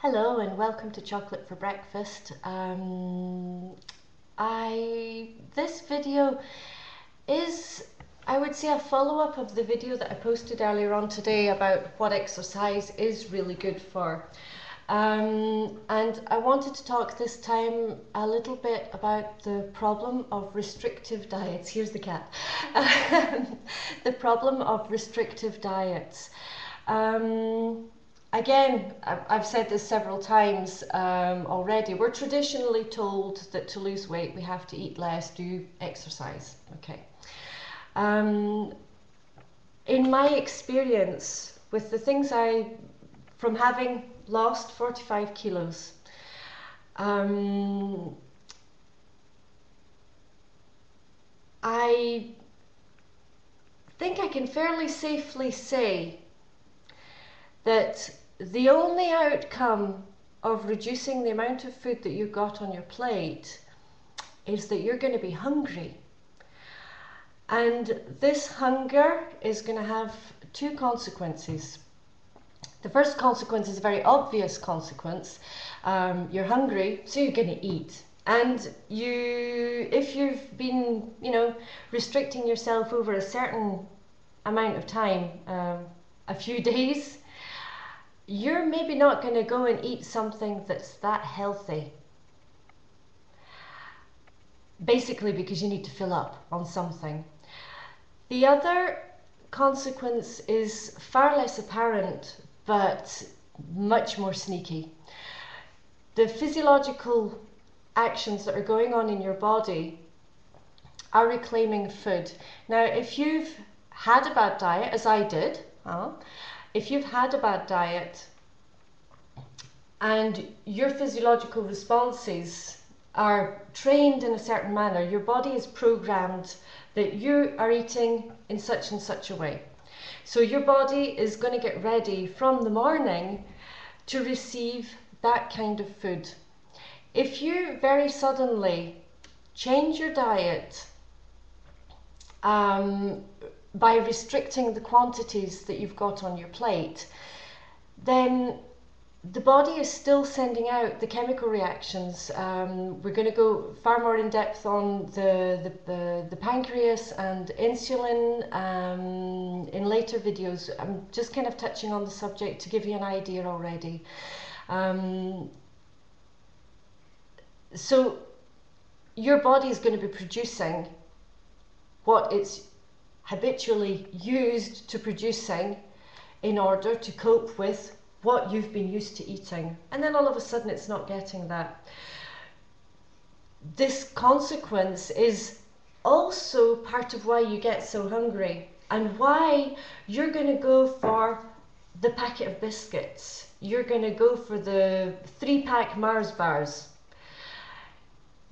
Hello and welcome to Chocolate for Breakfast. This video is, I would say, a follow-up of the video that I posted earlier on today about what exercise is really good for. And I wanted to talk this time a little bit about the problem of restrictive diets. Here's the cat. The problem of restrictive diets. Again, I've said this several times already. We're traditionally told that to lose weight we have to eat less, do exercise. Okay. In my experience with the things from having lost 45 kilos, I think I can fairly safely say that the only outcome of reducing the amount of food that you've got on your plate is that you're going to be hungry. And this hunger is going to have two consequences. The first consequence is a very obvious consequence. You're hungry, so you're going to eat. And if you've been, restricting yourself over a certain amount of time, a few days, you're maybe not going to go and eat something that's that healthy. Basically because you need to fill up on something. The other consequence is far less apparent, but much more sneaky. The physiological actions that are going on in your body are reclaiming food. Now, if you've had a bad diet, as I did, if you've had a bad diet and your physiological responses are trained in a certain manner, your body is programmed that you are eating in such and such a way. So your body is going to get ready from the morning to receive that kind of food. If you very suddenly change your diet by restricting the quantities that you've got on your plate, then the body is still sending out the chemical reactions. We're going to go far more in depth on the pancreas and insulin in later videos. I'm just kind of touching on the subject to give you an idea already. So your body is going to be producing what it's habitually used to producing in order to cope with what you've been used to eating, and then all of a sudden it's not getting that. This consequence is also part of why you get so hungry and why you're going to go for the packet of biscuits, you're going to go for the 3-pack Mars bars,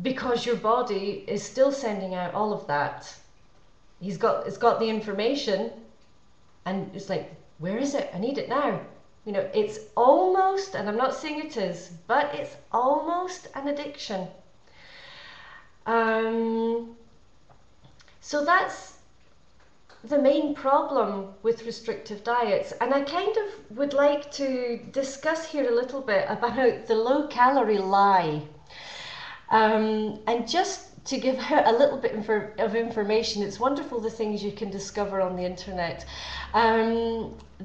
because your body is still sending out all of that. It's got the information, and it's like, where is it? I need it now. It's almost, and I'm not saying it is, but it's almost an addiction. So that's the main problem with restrictive diets. And I kind of would like to discuss here a little bit about the low-calorie lie. And just to give a little bit of information, it's wonderful the things you can discover on the internet.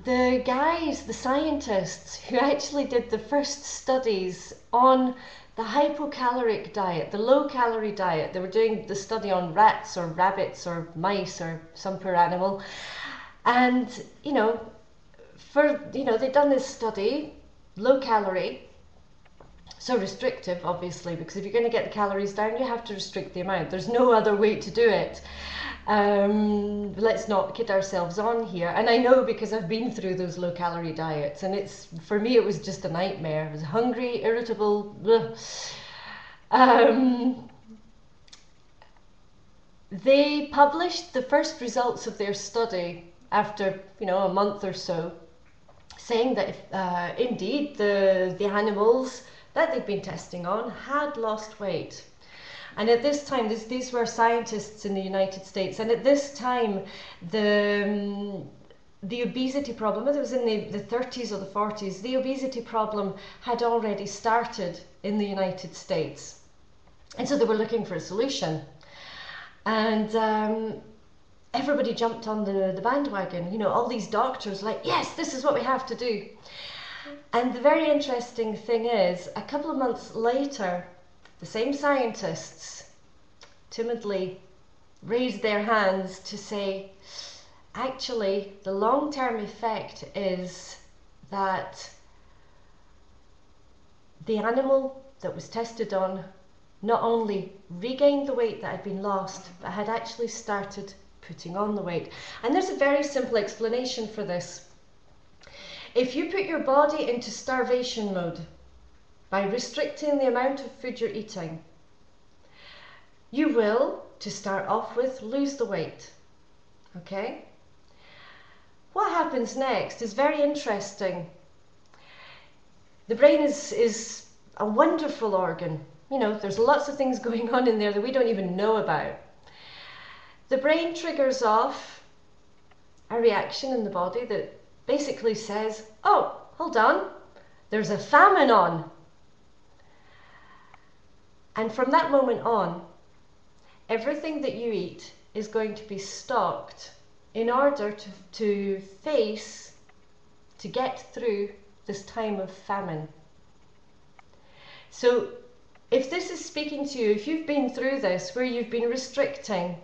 The scientists who actually did the first studies on the hypocaloric diet, the low-calorie diet, they were doing the study on rats or rabbits or mice or some poor animal, and they'd done this study, low-calorie. So restrictive, obviously, because if you're going to get the calories down, you have to restrict the amount. There's no other way to do it. Let's not kid ourselves on here. And I know because I've been through those low-calorie diets, and for me it was just a nightmare. I was hungry, irritable. They published the first results of their study after a month or so, saying that indeed the animals that they'd been testing on had lost weight. And at this time, these were scientists in the United States, and at this time the the obesity problem, whether it was in the 30s or the 40s, the obesity problem had already started in the United States. And so they were looking for a solution. And everybody jumped on the bandwagon. You know, all these doctors like, yes, this is what we have to do. And the very interesting thing is, a couple of months later, the same scientists timidly raised their hands to say, actually, the long-term effect is that the animal that was tested on not only regained the weight that had been lost, but had actually started putting on the weight. And there's a very simple explanation for this. If you put your body into starvation mode by restricting the amount of food you're eating, you will, to start off with, lose the weight. Okay? What happens next is very interesting. The brain is a wonderful organ. You know, there's lots of things going on in there that we don't even know about. The brain triggers off a reaction in the body that basically says, oh, hold on, there's a famine on. And from that moment on, everything that you eat is going to be stocked in order to get through this time of famine. So if this is speaking to you, if you've been through this, where you've been restricting,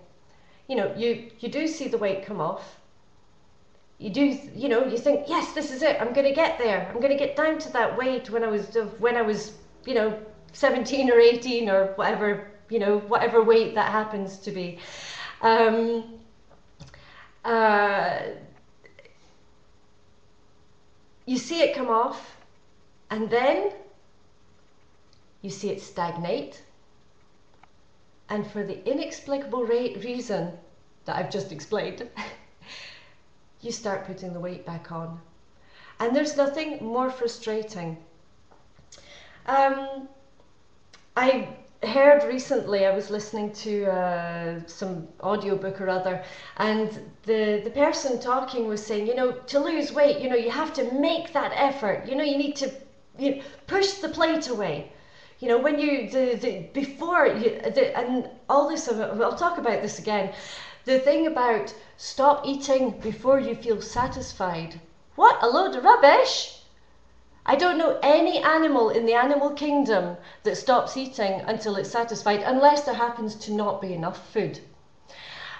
you know, you do see the weight come off. You do, you know, you think, yes, this is it. I'm going to get there. I'm going to get down to that weight when I was, you know, 17 or 18 or whatever, you know, whatever weight that happens to be. You see it come off, and then you see it stagnate, and for the inexplicable reason that I've just explained, you start putting the weight back on. And there's nothing more frustrating. I heard recently, I was listening to some audiobook or other, and the person talking was saying, you know, to lose weight, you know, you have to make that effort. You know, you need to push the plate away. You know, when you, and all this, I'll talk about this again. The thing about stop eating before you feel satisfied. What a load of rubbish! I don't know any animal in the animal kingdom that stops eating until it's satisfied, unless there happens to not be enough food.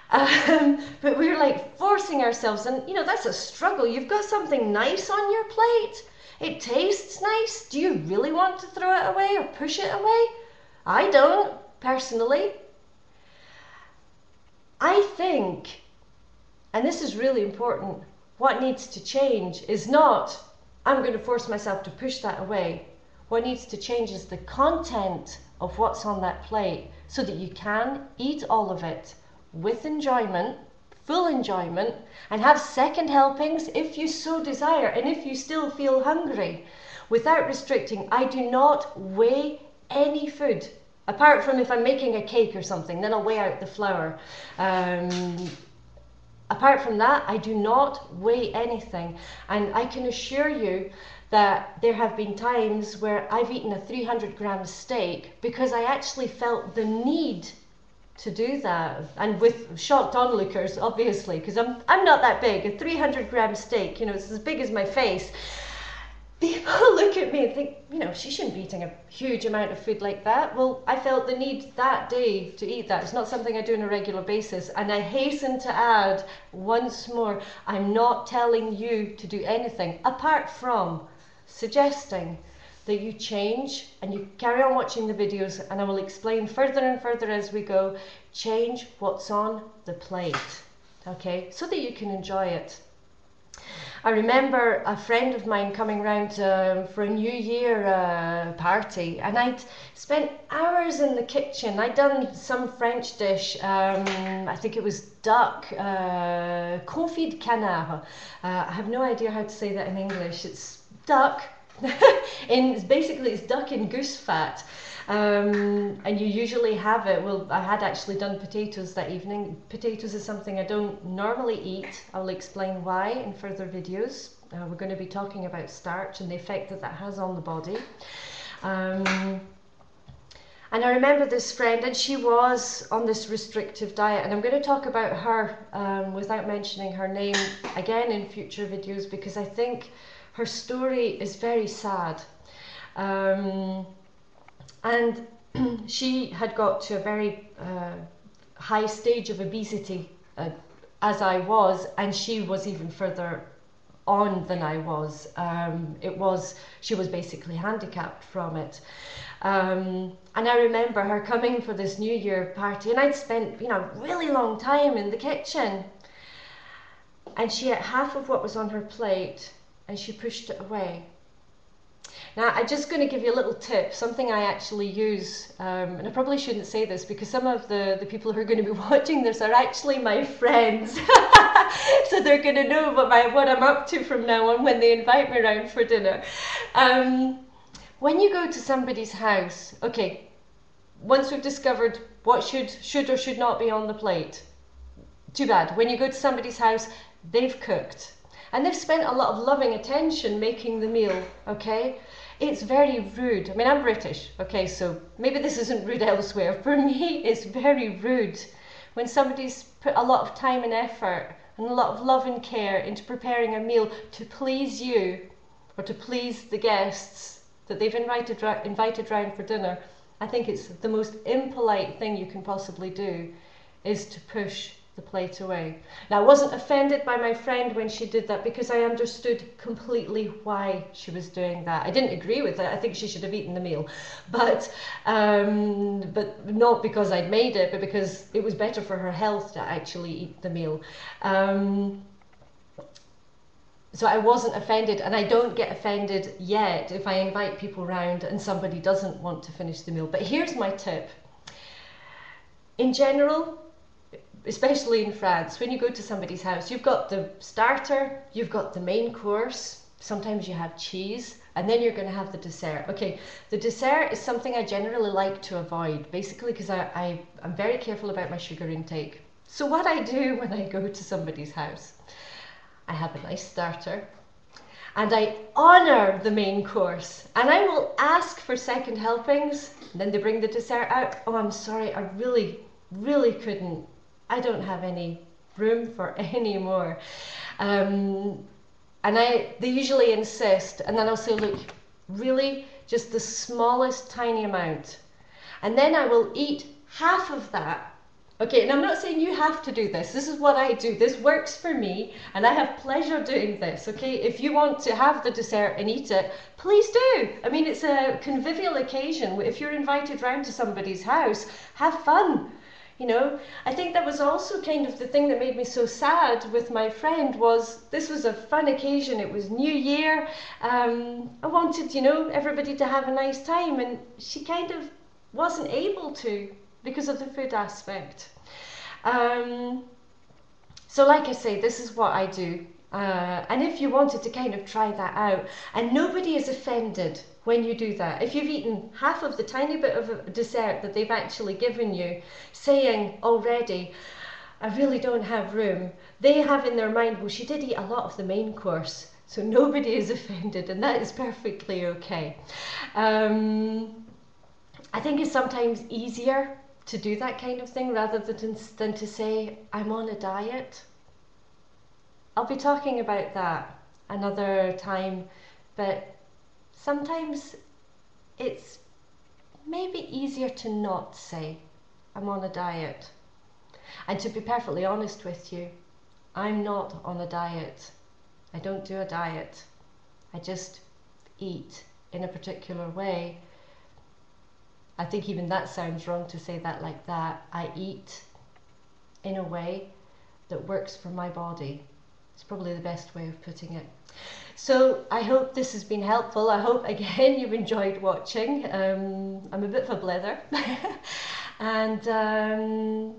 But we're like forcing ourselves, and you know, that's a struggle. You've got something nice on your plate. It tastes nice. Do you really want to throw it away or push it away? I don't, personally. I think, and this is really important, what needs to change is not, I'm going to force myself to push that away. What needs to change is the content of what's on that plate, so that you can eat all of it with enjoyment, full enjoyment, and have second helpings if you so desire, and if you still feel hungry. Without restricting, I do not weigh any food, apart from if I'm making a cake or something, then I'll weigh out the flour. Apart from that, I do not weigh anything. And I can assure you that there have been times where I've eaten a 300-gram steak because I actually felt the need to do that, and with shocked onlookers, obviously, because I'm not that big. A 300-gram steak, you know, it's as big as my face. People look at me and think, you know, she shouldn't be eating a huge amount of food like that. Well, I felt the need that day to eat that. It's not something I do on a regular basis. And I hasten to add once more, I'm not telling you to do anything apart from suggesting that you change and you carry on watching the videos, and I will explain further and further as we go. Change what's on the plate, okay, so that you can enjoy it. I remember a friend of mine coming round for a New Year party, and I'd spent hours in the kitchen. I'd done some French dish, I think it was duck, confit de canard. I have no idea how to say that in English. It's duck Basically it's duck and goose fat. And you usually have it, well, I had actually done potatoes that evening. Potatoes is something I don't normally eat. I'll explain why in further videos. We're going to be talking about starch and the effect that that has on the body. And I remember this friend, and she was on this restrictive diet, and I'm going to talk about her without mentioning her name again in future videos, because I think her story is very sad. And she had got to a very high stage of obesity, as I was, and she was even further on than I was. She was basically handicapped from it. And I remember her coming for this New Year party, and I'd spent, a really long time in the kitchen. And she ate half of what was on her plate, and she pushed it away. Now, I'm just going to give you a little tip, something I actually use, and I probably shouldn't say this because some of the people who are going to be watching this are actually my friends. So they're going to know what I'm up to from now on when they invite me around for dinner. When you go to somebody's house, okay, once we've discovered what should or should not be on the plate, too bad. When you go to somebody's house, they've cooked. And they've spent a lot of loving attention making the meal, okay? It's very rude. I mean, I'm British, okay, so maybe this isn't rude elsewhere. For me, it's very rude when somebody's put a lot of time and effort and a lot of love and care into preparing a meal to please you or to please the guests that they've invited round for dinner. I think it's the most impolite thing you can possibly do is to push the plate away. Now, I wasn't offended by my friend when she did that because I understood completely why she was doing that. I didn't agree with it. I think she should have eaten the meal, but not because I'd made it, but because it was better for her health to actually eat the meal. So I wasn't offended, and I don't get offended yet if I invite people round and somebody doesn't want to finish the meal. But here's my tip. In general, especially in France, when you go to somebody's house, you've got the starter, you've got the main course, sometimes you have cheese, and then you're going to have the dessert. Okay, the dessert is something I generally like to avoid, basically because I'm very careful about my sugar intake. So what I do when I go to somebody's house, I have a nice starter, and I honour the main course, and I will ask for second helpings, and then they bring the dessert out. Oh, I'm sorry, I really couldn't. I don't have any room for any more. And they usually insist, and then I'll say, look, really, just the smallest tiny amount. And then I will eat half of that. Okay, and I'm not saying you have to do this. This is what I do. This works for me, and I have pleasure doing this, okay? If you want to have the dessert and eat it, please do. I mean, it's a convivial occasion. If you're invited round to somebody's house, have fun. I think that was also kind of the thing that made me so sad with my friend was this was a fun occasion. It was New Year. I wanted, everybody to have a nice time, and she kind of wasn't able to because of the food aspect. So like I say, this is what I do. And if you wanted to kind of try that out, and nobody is offended when you do that. If you've eaten half of the tiny bit of a dessert that they've actually given you, saying already, I really don't have room, they have in their mind, well, she did eat a lot of the main course, so nobody is offended, and that is perfectly okay. I think it's sometimes easier to do that kind of thing rather than to say, I'm on a diet. I'll be talking about that another time, but sometimes it's maybe easier to not say, I'm on a diet. And to be perfectly honest with you, I'm not on a diet. I don't do a diet. I just eat in a particular way. I think even that sounds wrong to say that like that. I eat in a way that works for my body. It's probably the best way of putting it. So I hope this has been helpful. I hope again you've enjoyed watching. I'm a bit of a blether. And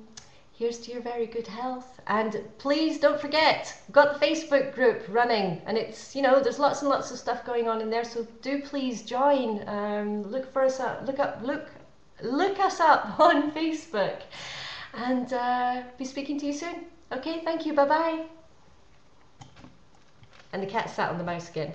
here's to your very good health. And please don't forget, we've got the Facebook group running, and it's, you know, there's lots and lots of stuff going on in there, so do please join. Look for us up, look us up on Facebook, and be speaking to you soon. Okay, thank you, bye bye. And the cat sat on the mouse again.